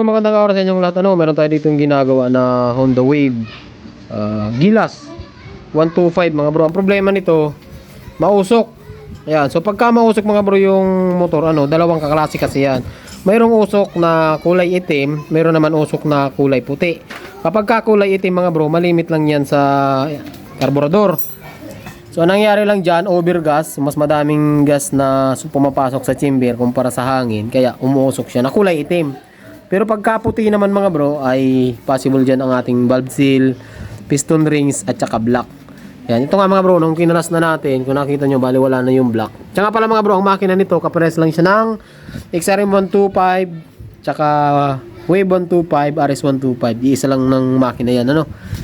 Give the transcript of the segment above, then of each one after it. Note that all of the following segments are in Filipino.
magandang araw sa inyong lahat. Meron tayo dito yung ginagawa na Honda Wave Gilas 125 mga bro. Ang problema nito, mausok. Ayan, so pagka mausok mga bro yung motor, dalawang kaklase kasi yan. Mayroong usok na kulay itim, mayroon naman usok na kulay puti. Kapag ka kulay itim mga bro, malimit lang yan sa karburador. So nangyari lang dyan, overgas, mas madaming gas na pumapasok sa chamber kumpara sa hangin, kaya umuusok siya na kulay itim. Pero pagka puti naman mga bro, ay possible dyan ang ating valve seal, piston rings at saka block. Yan, ito nga mga bro, nung kinalas na natin, kung nakita nyo, bali wala na yung block. Tsaka pala mga bro, ang makina nito, kapares lang siya ng XRM 125, tsaka Wave 125, RS 125. Iisa lang ng makina yan,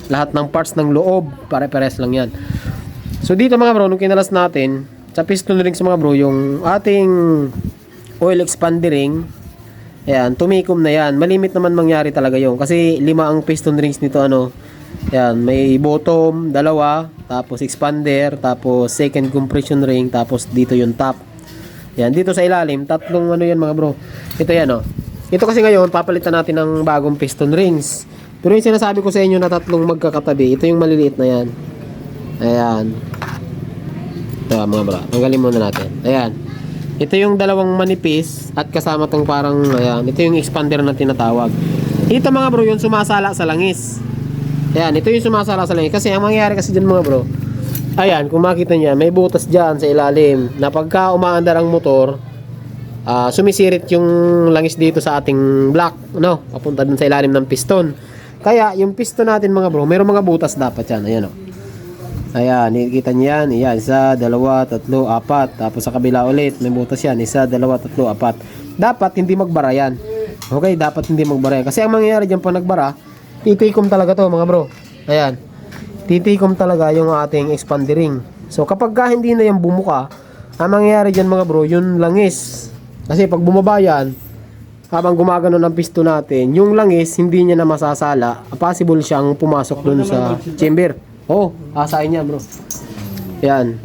lahat ng parts ng loob, pare-pares lang yan. So dito mga bro, nung kinalas natin, sa piston rings mga bro, yung ating oil expander ring, ayan, tumikom na yan. Malimit naman mangyari talaga yun. Kasi 5 ang piston rings nito, ayan, may bottom, 2, tapos expander, tapos second compression ring, tapos dito yung top. Ayan, dito sa ilalim, tatlong yan mga bro. Ito yan, Ito kasi ngayon, papalitan natin ng bagong piston rings. Pero yung sinasabi ko sa inyo na tatlong magkakatabi, ito yung maliliit na yan. Ayan. Ito mga bro, tanggalin muna natin. Ayan. Ito yung dalawang manipis at kasama tong parang, ayan, ito yung expander na tinatawag. Ito mga bro, yung sumasala sa langis. Ayan, ito yung sumasala sa langis. Kasi ang mangyayari kasi dyan mga bro, ayan, kung makita niya, may butas dyan sa ilalim na pagka umaandar ang motor, sumisirit yung langis dito sa ating block, papunta dun sa ilalim ng piston. Kaya yung piston natin mga bro, mayroong mga butas dapat yan. Ayan, ayan, nakikita niyo yan. Ayan, 1, 2, 3, 4. Tapos sa kabila ulit, may butas yan. 1, 2, 3, 4. Dapat hindi magbara yan. Okay, dapat hindi magbara yan. Kasi ang mangyayari dyan pag nagbara, titikom talaga to mga bro. Ayan, titikom talaga yung ating expander ring. So kapag ka hindi na yan bumuka, ang mangyayari dyan mga bro, yung langis. Kasi pag bumaba yan, habang gumagano ng piston natin, yung langis hindi niya na masasala. Possible siyang pumasok dun sa chamber. Asahin niya bro. Yan.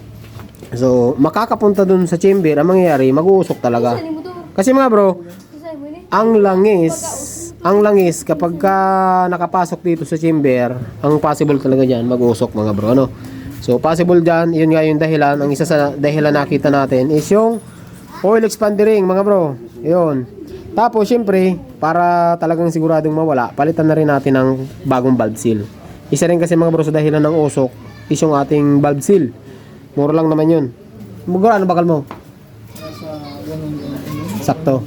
So makakapunta dun sa chamber, ang mangyayari, mag-uusok talaga. Kasi mga bro, ang langis kapag ka nakapasok dito sa chamber, ang possible talaga dyan, mag-uusok mga bro. So possible dyan, yun nga yung dahilan. Ang isa sa dahilan nakita natin is yung oil expander ring mga bro. Yun. Tapos syempre, para talagang siguradong mawala, palitan na rin natin ng bagong valve seal. Isa rin kasi mga bro sa dahilan ng usok is yung ating valve seal. Mura lang naman yun. Ano bakal mo? Sakto.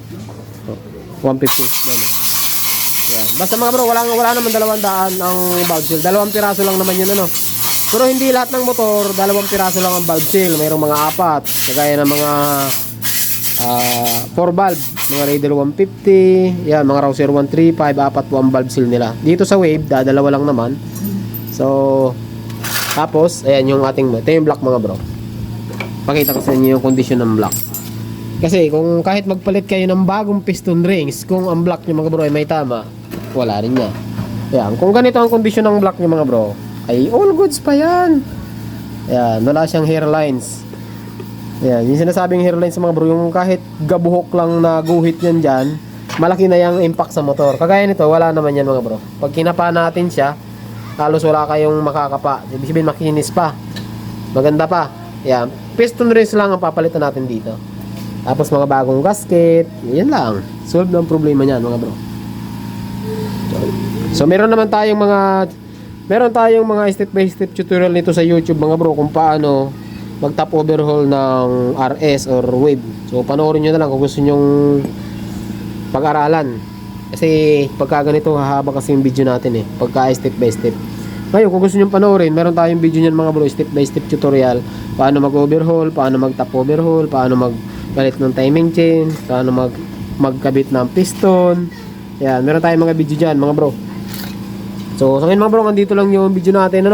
150. Yan. Basta mga bro, wala naman 200 ang valve seal. 2 piraso lang naman yun Pero hindi lahat ng motor, 2 piraso lang ang valve seal. Mayroong mga 4. Kagaya ng mga 4 valve, mga Raider 150, yan, mga Rouser 135, 4 po ang valve seal nila. Dito sa Wave, dalawa lang naman. So, tapos, ayan yung ating, ito yung block mga bro. Pakita ko sa inyo yung condition ng block. Kasi kung kahit magpalit kayo ng bagong piston rings, kung ang block nyo mga bro ay may tama, wala rin niya. Ayan, kung ganito ang condition ng block nyo mga bro, ay all goods pa yan. Ayan, wala siyang hairlines. Ayan, yung sinasabing hairlines mga bro, yung kahit gabuhok lang na guhit yan dyan, malaki na yung impact sa motor. Kagaya nito, wala naman yan mga bro. Pag kinapa natin siya, halos wala kayong makakapa. Ibig sabihin makinis pa, maganda pa. Ayan, piston rings lang ang papalitan natin dito. Tapos mga bagong gasket, yan lang. Solve ng problema niyan mga bro. So meron tayong mga step by step tutorial nito sa YouTube mga bro, kung paano mag top overhaul ng RS or Wave. So panoorin nyo na lang kung gusto nyong pag-aralan. Kasi pagka ganito hahaba kasi yung video natin pagka step by step. Ngayon kung gusto nyong panoorin, meron tayong video nyan mga bro, step by step tutorial. Paano mag-overhaul, paano mag-top overhaul, paano magpalit ng timing chain, paano magkabit ng piston. Yan, meron tayong mga video dyan mga bro. So ngayon mga bro, andito lang yung video natin